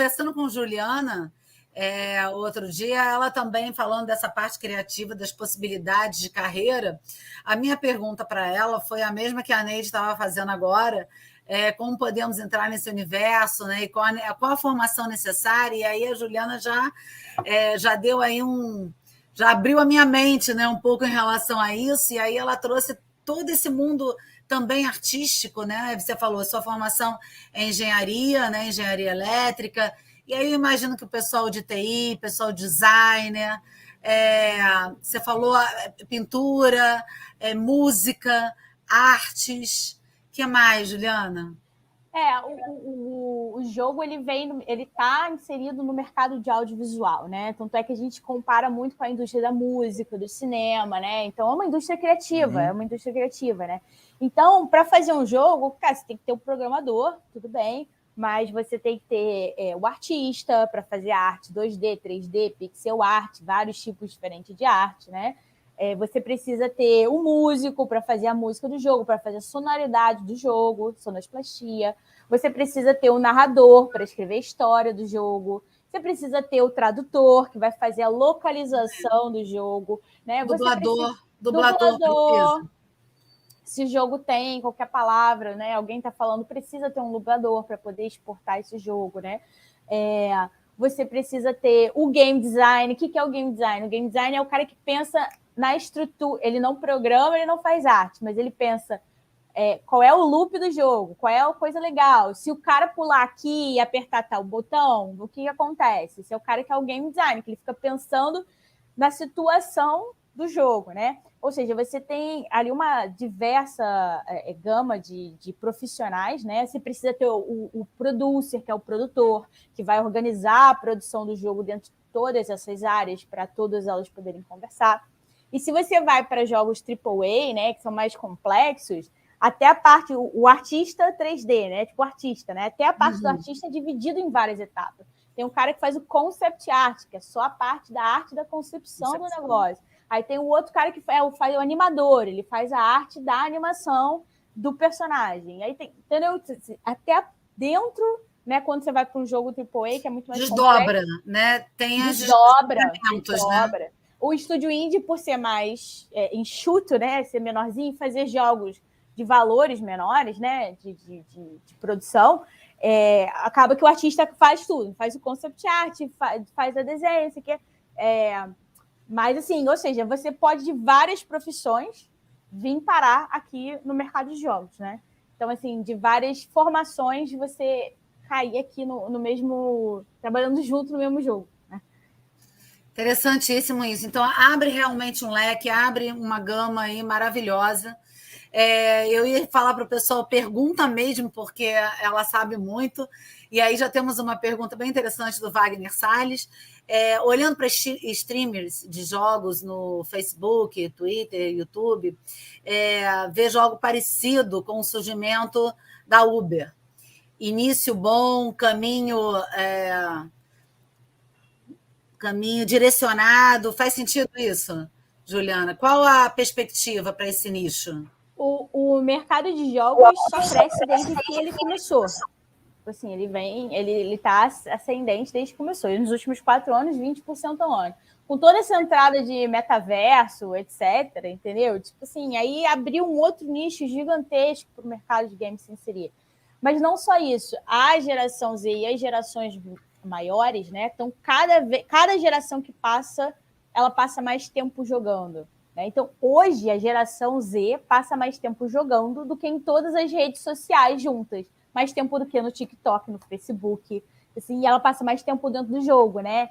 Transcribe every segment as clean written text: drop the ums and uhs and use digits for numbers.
conversando com Juliana outro dia, ela também falando dessa parte criativa, das possibilidades de carreira. A minha pergunta para ela foi a mesma que a Neide estava fazendo agora, como podemos entrar nesse universo, né? E qual a formação necessária, e aí a Juliana já deu aí já abriu a minha mente, né, um pouco em relação a isso, e aí ela trouxe todo esse mundo também artístico, né? Você falou, sua formação é engenharia, né? Engenharia elétrica, e aí eu imagino que o pessoal de TI, pessoal designer, você falou pintura, música, artes, o que mais, Juliana? O jogo ele está inserido no mercado de audiovisual, né? Tanto é que a gente compara muito com a indústria da música, do cinema, né? Então é uma indústria criativa, né? Então, para fazer um jogo, cara, você tem que ter um programador, tudo bem, mas você tem que ter o artista para fazer arte 2D, 3D, pixel art, vários tipos diferentes de arte, né? Você precisa ter um músico para fazer a música do jogo, para fazer a sonoridade do jogo, sonoplastia. Você precisa ter um narrador para escrever a história do jogo. Você precisa ter o tradutor, que vai fazer a localização do jogo. Né? Dublador. Se o jogo tem qualquer palavra, né? Alguém está falando, precisa ter um dublador para poder exportar esse jogo, né? Você precisa ter o game design. O que é o game design? O game design é o cara que pensa na estrutura. Ele não programa, ele não faz arte, mas ele pensa qual é o loop do jogo, qual é a coisa legal. Se o cara pular aqui e apertar tal botão, o que acontece? Esse é o cara que é o game design, que ele fica pensando na situação do jogo, né? Ou seja, você tem ali uma diversa gama de profissionais, né? Você precisa ter o producer, que é o produtor, que vai organizar a produção do jogo dentro de todas essas áreas, para todas elas poderem conversar. E se você vai para jogos AAA, né, que são mais complexos, até a parte, o artista 3D, né? Tipo artista, né? Até a parte do artista é dividido em várias etapas. Tem um cara que faz o concept art, que é só a parte da arte da concepção do negócio. Aí tem o outro cara que faz o animador, ele faz a arte da animação do personagem. Aí tem, entendeu? Até dentro, né, quando você vai para um jogo AAA, que é muito mais desdobra, complexo, né? Tem as desdobra. Né? O estúdio indie, por ser mais enxuto, né, ser menorzinho, fazer jogos de valores menores, né, de produção, acaba que o artista faz tudo, faz o concept art, faz a desenho, isso aqui. Mas, assim, ou seja, você pode, de várias profissões, vir parar aqui no mercado de jogos, né? Então, assim, de várias formações, você cair aqui no mesmo... trabalhando junto no mesmo jogo, né? Interessantíssimo isso. Então, abre realmente um leque, abre uma gama aí maravilhosa. Eu ia falar para o pessoal, pergunta mesmo, porque ela sabe muito. E aí já temos uma pergunta bem interessante do Wagner Salles. Olhando para streamers de jogos no Facebook, Twitter, YouTube, vejo algo parecido com o surgimento da Uber. Início bom, caminho direcionado. Faz sentido isso, Juliana? Qual a perspectiva para esse nicho? O mercado de jogos só cresce desde que ele começou. Assim, ele está ascendente desde que começou. E nos últimos 4 anos, 20% ao ano. Com toda essa entrada de metaverso, etc., entendeu? Tipo assim, aí abriu um outro nicho gigantesco para o mercado de games se inserir. Mas não só isso. A geração Z e as gerações maiores, né? Então, cada geração que passa, ela passa mais tempo jogando. Né? Então, hoje, a geração Z passa mais tempo jogando do que em todas as redes sociais juntas. Mais tempo do que no TikTok, no Facebook. Assim, e ela passa mais tempo dentro do jogo, né?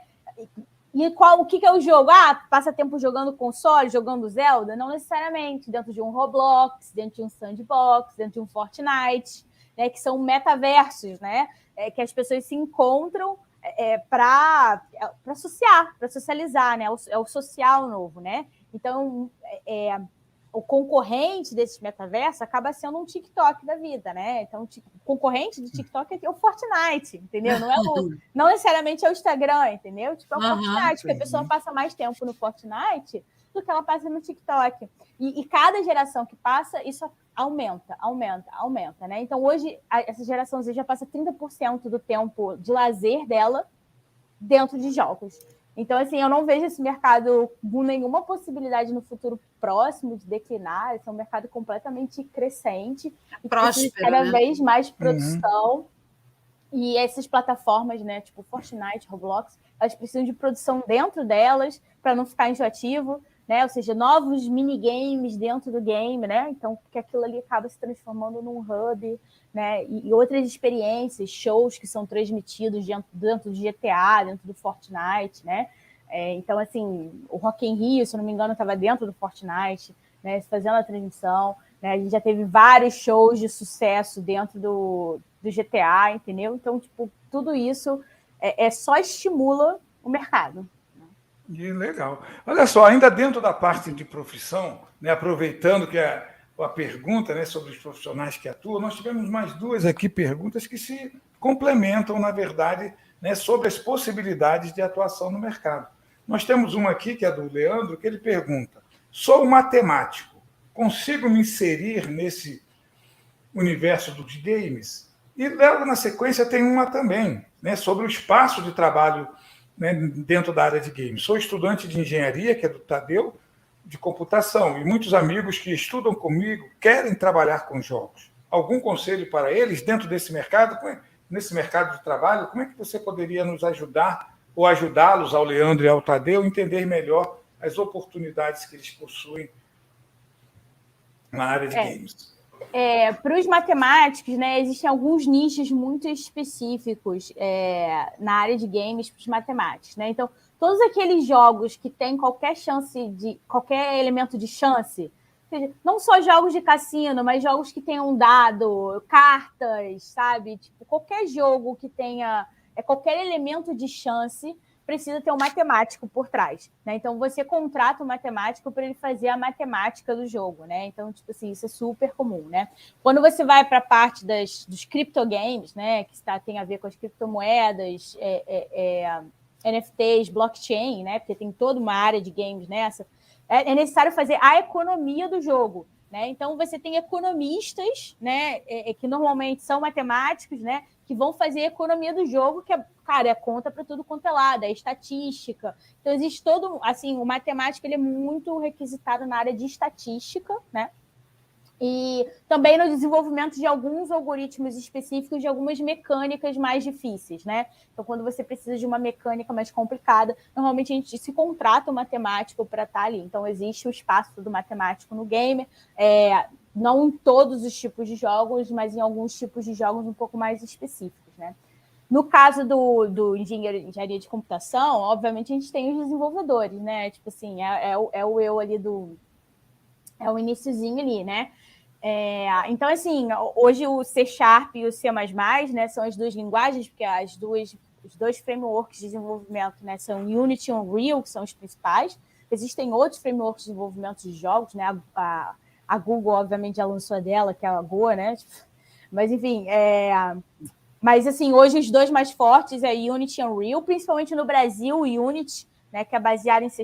E o que é o jogo? Passa tempo jogando console, jogando Zelda? Não necessariamente. Dentro de um Roblox, dentro de um Sandbox, dentro de um Fortnite, né? Que são metaversos, né? Que as pessoas se encontram para socializar, né? É o social novo, né? Então, o concorrente desses metaversos acaba sendo um TikTok da vida, né? Então, o concorrente do TikTok é o Fortnite, entendeu? Não necessariamente é o Instagram, entendeu? Tipo, é o Fortnite, que a pessoa passa mais tempo no Fortnite do que ela passa no TikTok. E cada geração que passa, isso aumenta, né? Então, hoje, essa geração Z já passa 30% do tempo de lazer dela dentro de jogos. Então, assim, eu não vejo esse mercado com nenhuma possibilidade no futuro próximo de declinar. Esse é um mercado completamente crescente. Próspero, cada né? vez mais produção. E essas plataformas, né, tipo Fortnite, Roblox, elas precisam de produção dentro delas para não ficar enjoativo, né? Ou seja, novos minigames dentro do game, né? Então, porque aquilo ali acaba se transformando num hub, né? E outras experiências, shows que são transmitidos dentro do GTA, dentro do Fortnite, né? Então, assim, o Rock in Rio, se eu não me engano, estava dentro do Fortnite, né? Fazendo a transmissão, né? A gente já teve vários shows de sucesso dentro do GTA, entendeu? Então, tipo, tudo isso só estimula o mercado. E legal. Olha só, ainda dentro da parte de profissão, né, aproveitando que a pergunta, né, sobre os profissionais que atuam, nós tivemos mais duas aqui perguntas que se complementam, na verdade, né, sobre as possibilidades de atuação no mercado. Nós temos uma aqui, que é do Leandro, que ele pergunta: sou matemático, consigo me inserir nesse universo dos games? E logo na sequência tem uma também, né, sobre o espaço de trabalho, né, dentro da área de games. Sou estudante de engenharia, que é do Tadeu, de computação, e muitos amigos que estudam comigo querem trabalhar com jogos. Algum conselho para eles dentro desse mercado, nesse mercado de trabalho? Como é que você poderia nos ajudar ou ajudá-los, ao Leandro e ao Tadeu, a entender melhor as oportunidades que eles possuem na área de games? Para os matemáticos, né, existem alguns nichos muito específicos na área de games para os matemáticos, né? Então, todos aqueles jogos que têm qualquer elemento de chance, ou seja, não só jogos de cassino, mas jogos que tenham dado, cartas, sabe? Tipo, qualquer jogo que tenha qualquer elemento de chance precisa ter um matemático por trás, né? Então, você contrata um matemático para ele fazer a matemática do jogo, né? Então, tipo assim, isso é super comum, né? Quando você vai para a parte dos criptogames, né? Que tem a ver com as criptomoedas, NFTs, blockchain, né? Porque tem toda uma área de games nessa. É necessário fazer a economia do jogo, né? Então, você tem economistas, né? Que normalmente são matemáticos, né? Que vão fazer a economia do jogo, que é conta para tudo quanto é lado, é estatística. Então, existe todo... Assim, o matemático ele é muito requisitado na área de estatística, né? E também no desenvolvimento de alguns algoritmos específicos, de algumas mecânicas mais difíceis, né? Então, quando você precisa de uma mecânica mais complicada, normalmente a gente se contrata um matemático para estar ali. Então, existe o espaço do matemático no game, não em todos os tipos de jogos, mas em alguns tipos de jogos um pouco mais específicos, né? No caso do engenharia de computação, obviamente a gente tem os desenvolvedores, né? Tipo assim, é o eu ali é o iniciozinho ali, né? Então, assim, hoje o C# e o C++, né, são as duas linguagens, porque os dois frameworks de desenvolvimento, né, são Unity e Unreal, que são os principais. Existem outros frameworks de desenvolvimento de jogos, né? A Google, obviamente, já lançou a dela, que é a Go, né? Mas, enfim, mas, assim, hoje os dois mais fortes é Unity e Unreal, principalmente no Brasil, o Unity, né, que é baseado em C#.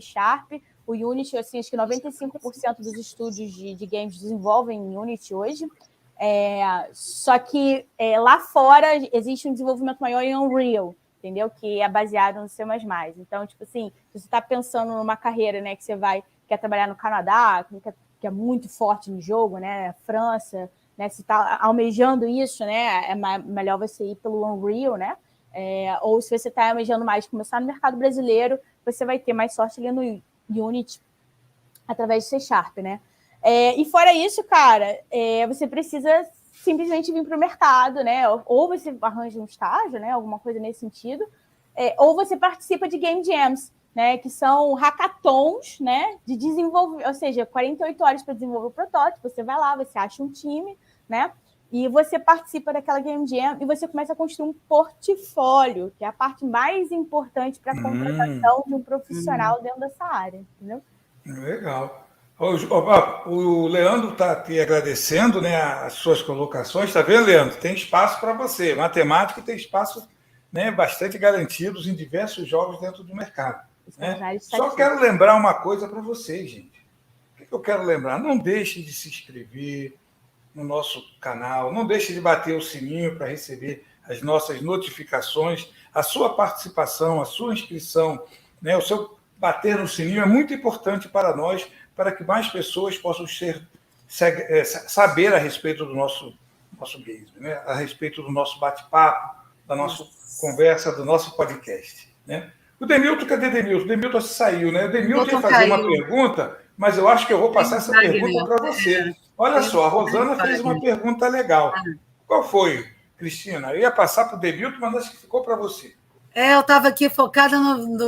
O Unity, assim, acho que 95% dos estúdios de games desenvolvem em Unity hoje. Só que lá fora existe um desenvolvimento maior em Unreal, entendeu? Que é baseado no C++. Então, tipo assim, se você está pensando numa carreira, né, que você quer trabalhar no Canadá, que é muito forte no jogo, né, França, né, se está almejando isso, né, é melhor você ir pelo Unreal, né? Ou se você está almejando mais começar no mercado brasileiro, você vai ter mais sorte ali no Unity através de C#, né? E fora isso, cara, você precisa simplesmente vir para o mercado, né? Ou você arranja um estágio, né? Alguma coisa nesse sentido, ou você participa de Game Jams, né? Que são hackathons, né? De desenvolver, ou seja, 48 horas para desenvolver o protótipo. Você vai lá, você acha um time, né? E você participa daquela Game Jam e você começa a construir um portfólio, que é a parte mais importante para a contratação de um profissional dentro dessa área, entendeu? Legal. O Leandro está aqui agradecendo, né, as suas colocações. Está vendo, Leandro? Tem espaço para você. Matemática tem espaço, né, bastante garantidos em diversos jogos dentro do mercado. Né? Só quero lembrar uma coisa para vocês, gente. O que eu quero lembrar? Não deixe de se inscrever, no nosso canal. Não deixe de bater o sininho para receber as nossas notificações. A sua participação, a sua inscrição, né, o seu bater no sininho é muito importante para nós, para que mais pessoas possam saber a respeito do nosso game, né, a respeito do nosso bate-papo, da nossa conversa, do nosso podcast. Né? O Demilton, cadê Demilton? O Demilton saiu, né? O Demilton ia fazer uma pergunta, mas eu acho que eu vou passar essa pergunta para você. Olha só, a Rosana fez uma pergunta legal. Qual foi, Cristina? Eu ia passar para o Demilton, mas acho que ficou para você. Eu estava aqui focada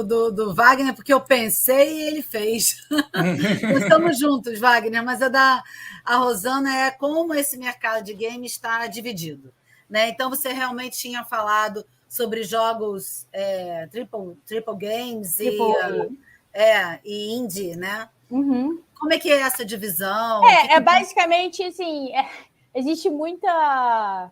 do Wagner, porque eu pensei e ele fez. Estamos juntos, Wagner, mas a Rosana é como esse mercado de games está dividido. Né? Então, você realmente tinha falado sobre jogos triple games e indie, né? Uhum. Como é que é essa divisão? Basicamente, assim, existe muita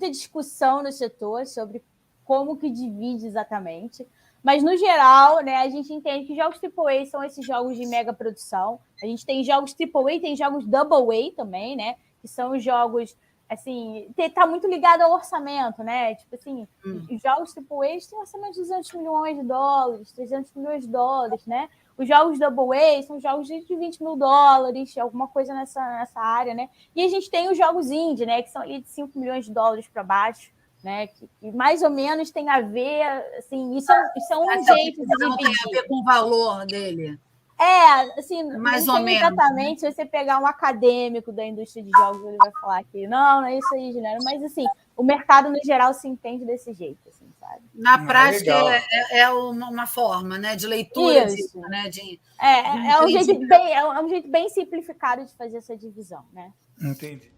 discussão no setor sobre como que divide exatamente, mas, no geral, né, a gente entende que jogos AAA são esses jogos de mega produção, a gente tem jogos AAA, tem jogos Double A também, né, que são os jogos, assim, tá muito ligado ao orçamento, né, tipo assim, os jogos AAA têm orçamento de $200 milhões, $300 milhões, né, os jogos Double A são jogos de $20 mil, alguma coisa nessa área, né, e a gente tem os jogos indie, né, que são de $5 milhões para baixo, né, que mais ou menos tem a ver, assim, isso é um jeito de dividir. Tem a ver com o valor dele. Assim, mais não ou sei menos, exatamente, né? Se você pegar um acadêmico da indústria de jogos, ele vai falar que não é isso aí, Juliana, mas, assim, o mercado, no geral, se entende desse jeito, assim, sabe? Na prática, é uma forma, né, de leitura disso, né? É um jeito bem simplificado de fazer essa divisão, né? Entendi.